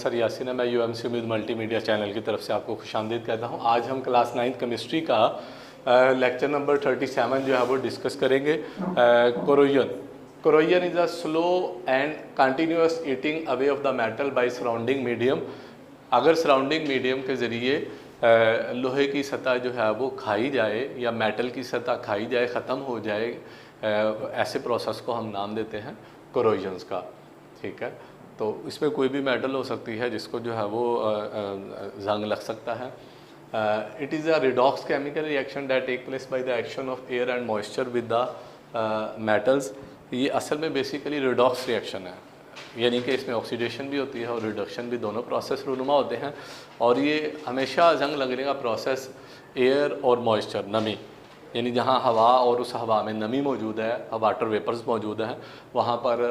Sir Yasin है, मैं UMC उम्मीद मल्टीमीडिया चैनल की तरफ से आपको खुशामदीद कहता हूँ। आज हम क्लास 9th केमिस्ट्री का लेक्चर नंबर 37 जो है वो डिस्कस करेंगे। Corrosion. Corrosion is a slow and continuous eating away of the metal by surrounding medium. अगर सराउंडिंग मीडियम के ज़रिए लोहे की सतह जो है वो खाई जाए या मेटल की सतह खाई जाए, ख़त्म हो जाए, ऐसे प्रोसेस को हम नाम देते हैं कोरोजन्स का। ठीक है, तो इसमें कोई भी मेटल हो सकती है जिसको जो है वो जंग लग सकता है। It is a redox chemical reaction that take place by the action of air and moisture with the metals. ये असल में बेसिकली रिडॉक्स रिएक्शन है, यानी कि इसमें ऑक्सीडेशन भी होती है और रिडक्शन भी, दोनों प्रोसेस रूनुमा होते हैं। और ये हमेशा जंग लगने का प्रोसेस एयर और मॉइस्चर, नमी, यानी जहाँ हवा और उस हवा में नमी मौजूद है, वाटर वेपर्स मौजूद हैं, वहाँ पर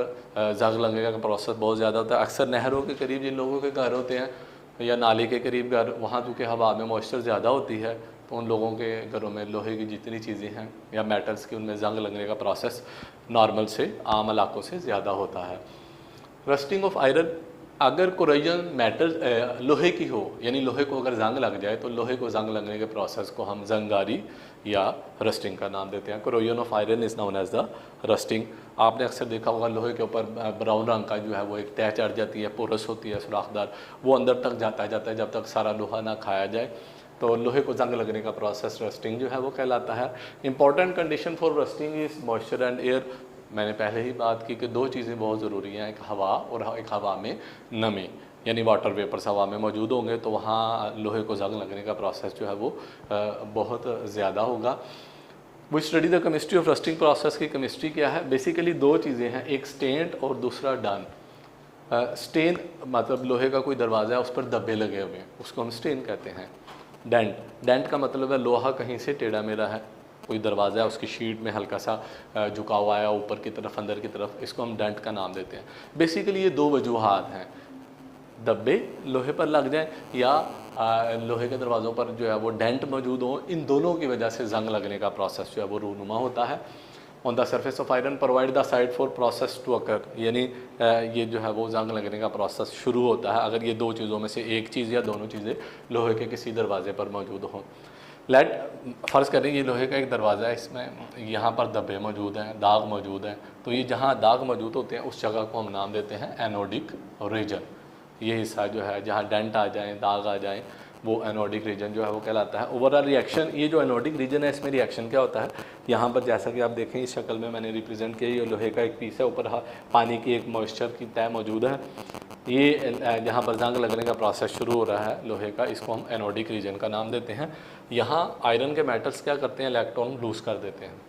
जंग लगने का प्रोसेस बहुत ज़्यादा होता है। अक्सर नहरों के करीब जिन लोगों के घर होते हैं या नाले के करीब घर, वहाँ चूँकि हवा में मॉइस्चर ज़्यादा होती है तो उन लोगों के घरों में लोहे की जितनी चीज़ें हैं या मेटल्स की, उनमें जंग लगने का प्रोसेस नॉर्मल से, आम इलाकों से ज़्यादा होता है। रस्टिंग ऑफ आयरन, अगर कोरोजन मेटल लोहे की हो, यानी लोहे को अगर जंग लग जाए तो लोहे को जंग लगने के प्रोसेस को हम जंगारी या रस्टिंग का नाम देते हैं। Corrosion of iron is known as the rusting. आपने अक्सर देखा होगा लोहे के ऊपर ब्राउन रंग का जो है वो एक तह चढ़ जाती है, पोरस होती है, सुराखदार, वो अंदर तक जाता है जब तक सारा लोहा ना खाया जाए, तो लोहे को जंग लगने का प्रोसेस रस्टिंग जो है वो कहलाता है। Important condition for rusting is moisture and air. मैंने पहले ही बात की कि दो चीज़ें बहुत ज़रूरी हैं, एक हवा और एक हवा में नमी, यानी वाटर वेपर्स हवा में मौजूद होंगे तो वहाँ लोहे को जंग लगने का प्रोसेस जो है वो बहुत ज़्यादा होगा। वो study the chemistry of rusting process की केमिस्ट्री क्या है? बेसिकली दो चीज़ें हैं, एक स्टेंट और दूसरा डन। स्टेन मतलब लोहे का कोई दरवाज़ा है, उस पर धब्बे लगे हुए हैं, उसको हम स्टेन कहते हैं। डेंट, डेंट का मतलब है लोहा कहीं से टेढ़ा मेढ़ा है, कोई दरवाज़ा है उसकी शीट में हल्का सा झुका हुआ है ऊपर की तरफ, अंदर की तरफ, इसको हम डेंट का नाम देते हैं। बेसिकली ये दो वजूहात हैं, धब्बे लोहे पर लग जाएं या लोहे के दरवाज़ों पर जो है वो डेंट मौजूद हो, इन दोनों की वजह से जंग लगने का प्रोसेस जो है वो रूनुमा होता है। On the surface of iron provide the site for process to occur, यानी ये जो है वो जंग लगने का प्रोसेस शुरू होता है अगर ये दो चीज़ों में से एक चीज़ या दोनों चीज़ें लोहे के किसी दरवाजे पर मौजूद हों। लेट फ़र्ज़ करें ये लोहे का एक दरवाज़ा है, इसमें यहाँ पर धब्बे मौजूद हैं, दाग मौजूद हैं, तो ये जहाँ दाग मौजूद होते हैं उस जगह को हम नाम देते हैं एनोडिक रीजन। ये हिस्सा जो है जहाँ डेंट आ जाएँ, दाग आ जाएँ, वो एनोडिक रीजन जो है वो कहलाता है। ओवरऑल रिएक्शन, ये जो एनोडिक रीजन है इसमें रिएक्शन क्या होता है, यहाँ पर जैसा कि आप देखें इस शक्ल में मैंने रिप्रेजेंट किया, ये लोहे का एक पीस है, ऊपर पानी की एक मॉइस्चर की तह मौजूद है, ये जहाँ पर जंग लगने का प्रोसेस शुरू हो रहा है लोहे का, इसको हम एनोडिक रीजन का नाम देते हैं। यहाँ आयरन के मेटल्स क्या करते हैं, इलेक्ट्रॉन लूज़ कर देते हैं।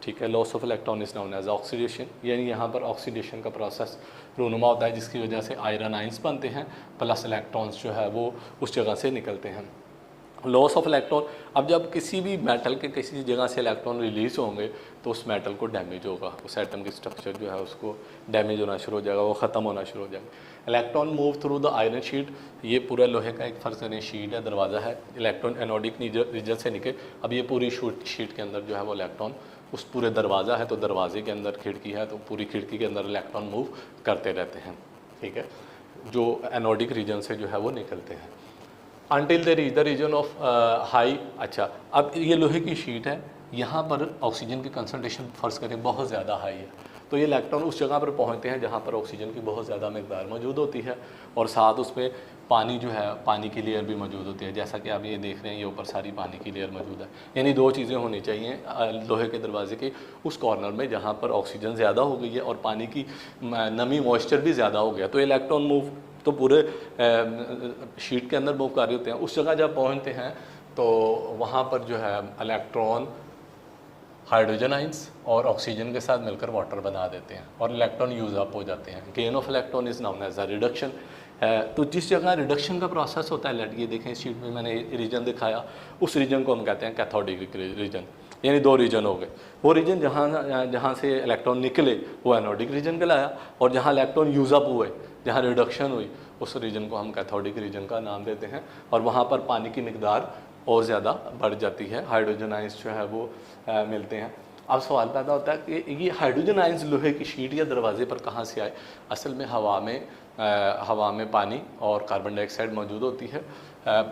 ठीक है, loss of electron is known as oxidation, यानी यहाँ पर ऑक्सीडेशन का प्रोसेस रूनुमा होता है जिसकी वजह से आयरन आइंस बनते हैं प्लस इलेक्ट्रॉन्स जो है वो उस जगह से निकलते हैं। लॉस ऑफ इलेक्ट्रॉन, अब जब किसी भी मेटल के किसी जगह से इलेक्ट्रॉन रिलीज़ होंगे तो उस मेटल को डैमेज होगा, उस एटम की स्ट्रक्चर जो है उसको डैमेज होना शुरू हो जाएगा, वो ख़त्म होना शुरू हो जाएगा। Electron move through the iron sheet, ये पूरा लोहे का एक फ़र्ज़ करें शीट है, दरवाज़ा है, इलेक्ट्रॉन एनोडिक रीजन से निकले, अब ये पूरी शीट के अंदर जो है वो इलेक्ट्रॉन, उस पूरे दरवाज़ा है तो दरवाजे के अंदर खिड़की है तो पूरी खिड़की के अंदर इलेक्ट्रॉन मूव करते रहते हैं। ठीक है, जो एनोडिक रीजन से जो है वो निकलते हैं until they reach the region of high. अच्छा, अब ये लोहे की शीट है, यहाँ पर ऑक्सीजन की कंसनट्रेशन फ़र्ज़ करें बहुत ज़्यादा हाई है, तो ये इलेक्ट्रॉन उस जगह पर पहुँचते हैं जहाँ पर ऑक्सीजन की बहुत ज़्यादा मकदार मौजूद होती है और साथ उसमें पानी जो है, पानी की लेयर भी मौजूद होती है, जैसा कि आप ये देख रहे हैं, ये ऊपर सारी पानी की लेयर मौजूद है। यानी दो चीज़ें होनी चाहिए लोहे के दरवाजे के उस कॉर्नर में जहाँ पर ऑक्सीजन ज़्यादा हो गई है और पानी की नमी, मॉइस्चर भी ज़्यादा हो गया, तो इलेक्ट्रॉन मूव तो पूरे शीट के अंदर मूव कर रहे होते हैं। उस जगह जब पहुँचते हैं तो वहाँ पर जो है इलेक्ट्रॉन हाइड्रोजन आइंस और ऑक्सीजन के साथ मिलकर वाटर बना देते हैं और इलेक्ट्रॉन यूज़ अप हो जाते हैं। Gain of electron is known as a reduction. तो जिस जगह रिडक्शन का प्रोसेस होता है, ये देखें इस शीट में मैंने रीजन दिखाया, उस रीजन को हम कहते हैं कैथोडिक रीजन, यानी दो रीजन हो गए। वो रीजन जहाँ से इलेक्ट्रॉन निकले वो एनोडिक रीजन कहलाया, और जहाँ इलेक्ट्रॉन यूज़ अप हुए, जहाँ रिडक्शन हुई, उस रीजन को हम कैथोडिक रीजन का नाम देते हैं और वहाँ पर पानी की मिकदार और ज़्यादा बढ़ जाती है, हाइड्रोजन आइंस जो है वो मिलते हैं। अब सवाल पैदा होता है कि ये हाइड्रोजन आइंस लोहे की शीट या दरवाजे पर कहाँ से आए? असल में हवा में हवा में पानी और कार्बन डाइऑक्साइड मौजूद होती है।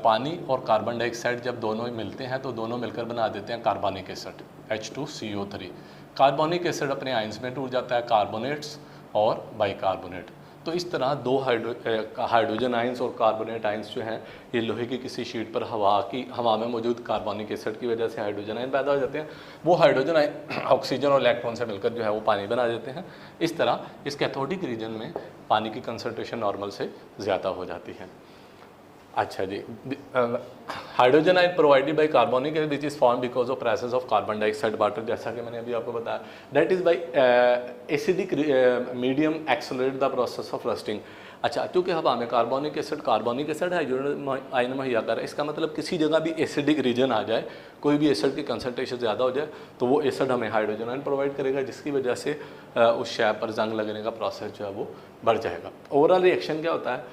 पानी और कार्बन डाइऑक्साइड जब दोनों मिलते हैं तो दोनों मिलकर बना देते हैं कार्बनिक एसिड H2CO3। कार्बनिक एसिड अपने आयंस में टूट जाता है, कार्बोनेट्स और बाइकार्बोनेट। तो इस तरह दो हाइड्रोजन आयंस और कार्बोनेट आयंस जो हैं ये लोहे की किसी शीट पर हवा में मौजूद कार्बनिक एसिड की वजह से हाइड्रोजन आयन पैदा हो जाते हैं। वो हाइड्रोजन आयन ऑक्सीजन और इलेक्ट्रॉन से मिलकर जो है वो पानी बना देते हैं। इस तरह इस कैथोडिक रीजन में पानी की कंसनट्रेशन नॉर्मल से ज़्यादा हो जाती है। अच्छा जी, hydrogen ion provided by carbonic acid which is form because of presence of carbon dioxide water, जैसा कि मैंने अभी आपको बताया। That is by acidic medium accelerate the process of rusting. अच्छा, क्योंकि हवा में कार्बोनिक एसिड हाइड्रोजन आयन मुहैया कर रहा है, इसका मतलब किसी जगह भी एसिडिक रीजन आ जाए, कोई भी एसिड की कंसनट्रेशन ज़्यादा हो जाए तो वो एसिड हमें हाइड्रोजन आयन प्रोवाइड करेगा, जिसकी वजह से उस शय पर जंग लगने का प्रोसेस जो है वो बढ़ जाएगा। ओवरऑल रिएक्शन क्या होता है,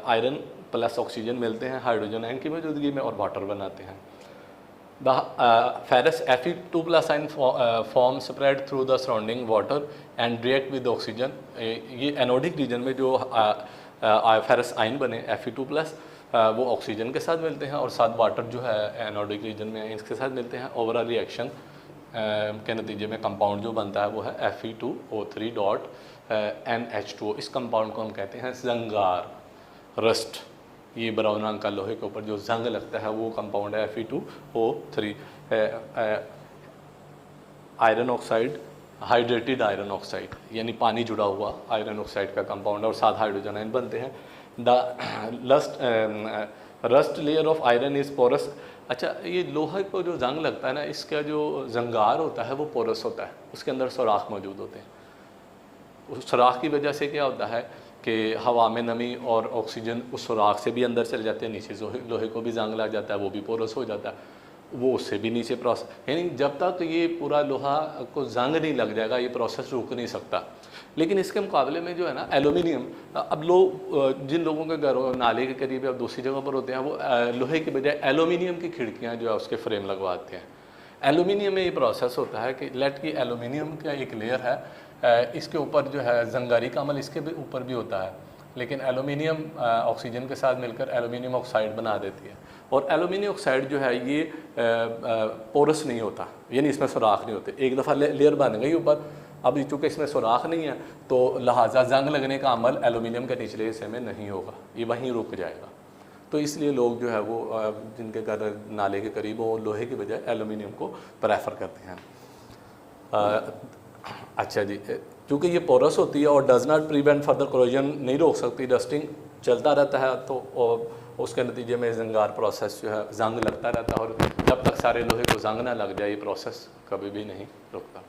आयरन प्लस ऑक्सीजन मिलते हैं हाइड्रोजन आयन की मौजूदगी में और वाटर बनाते हैं। The ferrous Fe2+ ion form spread through the surrounding water and react with oxygen. ये एनोडिक रीजन में जो फेरस आयन बने Fe2+, वो ऑक्सीजन के साथ मिलते हैं और साथ वाटर जो है एनोडिक रीजन में इसके साथ मिलते हैं। ओवरऑल रिएक्शन के नतीजे में कंपाउंड जो बनता है वो है Fe2O3 NH2O। इस कंपाउंड को हम कहते हैं जंगार, रस्ट। ये ब्राउन रंग का लोहे के ऊपर जो जंग लगता है वो कंपाउंड है Fe2O3। Iron oxide, hydrated iron oxide, यानी पानी जुड़ा हुआ आयरन ऑक्साइड का कंपाउंड है और साथ हाइड्रोजन आयन बनते हैं। The rust layer of iron is porous. अच्छा, ये लोहे को जो जंग लगता है ना, इसका जो जंगार होता है वो पोरस होता है, उसके अंदर सुराख मौजूद होते हैं। उस सुराख की वजह से क्या होता है कि हवा में नमी और ऑक्सीजन उस सुराख से भी अंदर चले जाते हैं, नीचे लोहे को भी जंग लग जाता है, वो भी पोरस हो जाता है, वो उससे भी नीचे प्रोसेस, यानी जब तक ये पूरा लोहा को जंग नहीं लग जाएगा ये प्रोसेस रुक नहीं सकता। लेकिन इसके मुकाबले में जो है ना एल्यूमिनियम, अब लोग जिन लोगों के घरों नाले के करीब या दूसरी जगह पर होते हैं वो लोहे की बजाय एल्यूमिनियम की खिड़कियाँ जो है उसके फ्रेम लगवाते हैं। एल्यूमिनियम में ये प्रोसेस होता है कि लेट की एल्यूमिनियम का एक लेयर है, इसके ऊपर जो है जंगारी का अमल इसके भी ऊपर भी होता है, लेकिन एल्यूमिनियम ऑक्सीजन के साथ मिलकर एल्यूमिनियम ऑक्साइड बना देती है। और एल्यूमिनियम ऑक्साइड जो है ये पोरस नहीं होता, यानी इसमें सुराख नहीं होते। एक दफ़ा लेयर बन गई ऊपर, अब चूँकि इसमें सुराख नहीं है तो लिहाजा जंग लगने का अमल एल्यूमिनियम के निचले हिस्से में नहीं होगा, ये वहीं रुक जाएगा। तो इसलिए लोग जो है वो जिनके घर नाले के करीब हो लोहे की बजाय एल्यूमिनियम को प्रेफर करते हैं। अच्छा जी, क्योंकि ये पोरस होती है और does not prevent further corrosion, नहीं रोक सकती, डस्टिंग चलता रहता है तो उसके नतीजे में जंगार प्रोसेस जो है जंग लगता रहता है और जब तक सारे लोहे को जंग ना लग जाए ये प्रोसेस कभी भी नहीं रुकता।